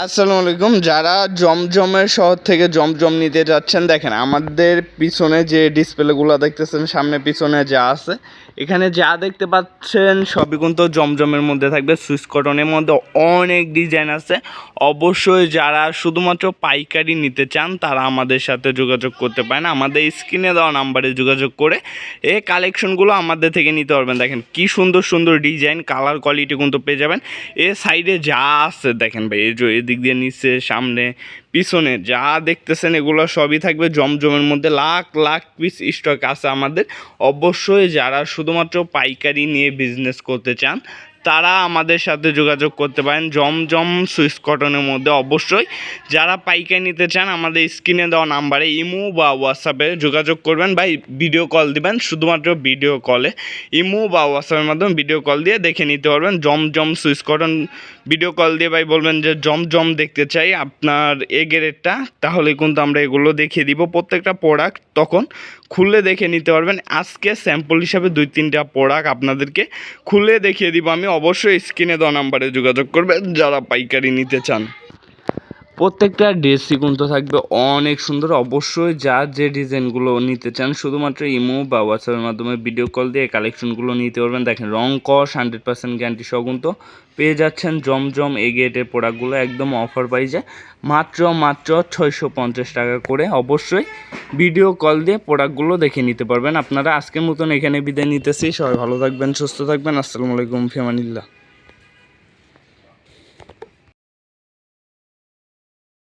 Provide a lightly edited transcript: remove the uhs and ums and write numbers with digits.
আসসালামু আলাইকুম। যারা জমজমের শহর থেকে জমজম নিতে যাচ্ছেন, দেখেন আমাদের পিছনে যে ডিসপ্লেগুলো দেখতেছেন, সামনে পিছনে যা আছে, এখানে যা দেখতে পাচ্ছেন সবই কিন্তু জমজমের মধ্যে থাকবে। সুইস কটনের মধ্যে অনেক ডিজাইন আছে। অবশ্যই যারা শুধুমাত্র পাইকারি নিতে চান তারা আমাদের সাথে যোগাযোগ করতে পারেন। আমাদের স্ক্রিনে দেওয়া নাম্বারে যোগাযোগ করে এই কালেকশনগুলো আমাদের থেকে নিতে পারবেন। দেখেন কি সুন্দর সুন্দর ডিজাইন, কালার কোয়ালিটি কিন্তু পেয়ে যাবেন। এ সাইডে যা আছে দেখেন ভাই, এই যে এদিক দিয়ে নিচে, সামনে, পিছনে যা দেখতেছেন এগুলো সবই থাকবে জমজমের মধ্যে। লাখ লাখ পিস স্টক আছে আমাদের। অবশ্যই যারা শুধুমাত্র পাইকারি নিয়ে বিজনেস করতে চান তারা আমাদের সাথে যোগাযোগ করতে পারেন জমজম সুইস কটনের মধ্যে। অবশ্যই যারা পাইকারি নিতে চান আমাদের স্ক্রিনে দেওয়া নাম্বারে ইমো বা হোয়াটসঅ্যাপে যোগাযোগ করবেন। ভাই ভিডিও কল দিবেন, শুধুমাত্র ভিডিও কলে, ইমো বা হোয়াটসঅ্যাপের মাধ্যমে ভিডিও কল দিয়ে দেখে নিতে পারবেন জমজম সুইস কটন। ভিডিও কল দিয়ে ভাই বলবেন যে জমজম দেখতে চাই আপনার এ গ্রেডটা, তাহলে কিন্তু আমরা এগুলো দেখিয়ে দিব। প্রত্যেকটা প্রোডাক্ট তখন খুলে দেখে নিতে পারবেন। আজকে স্যাম্পল হিসাবে 2-3টা প্রোডাক্ট আপনাদেরকে খুলে দেখিয়ে দিব আমি। অবশ্যই স্ক্রিনে দেওয়া নাম্বারে যোগাযোগ করবেন যারা পাইকারি নিতে চান। প্রত্যেকটা ড্রেসই কিন্তু থাকবে অনেক সুন্দর। অবশ্যই যার যে ডিজাইনগুলো নিতে চান শুধুমাত্র ইমো বা হোয়াটসঅ্যাপের মাধ্যমে ভিডিও কল দিয়ে কালেকশনগুলো নিতে পারবেন। দেখেন রং কস 100% গ্যারান্টি সহ কিন্তু পেয়ে যাচ্ছেন জমজম এই গেটের প্রোডাক্টগুলো একদম অফার প্রাইসে মাত্র 650 টাকা করে। অবশ্যই ভিডিও কল দিয়ে প্রোডাক্টগুলো দেখে নিতে পারবেন আপনারা। আজকের মতন এখানে বিদায় নিতেছি। সবাই ভালো থাকবেন, সুস্থ থাকবেন। আসসালামু আলাইকুম, ফিয়ামানিল্লাহ।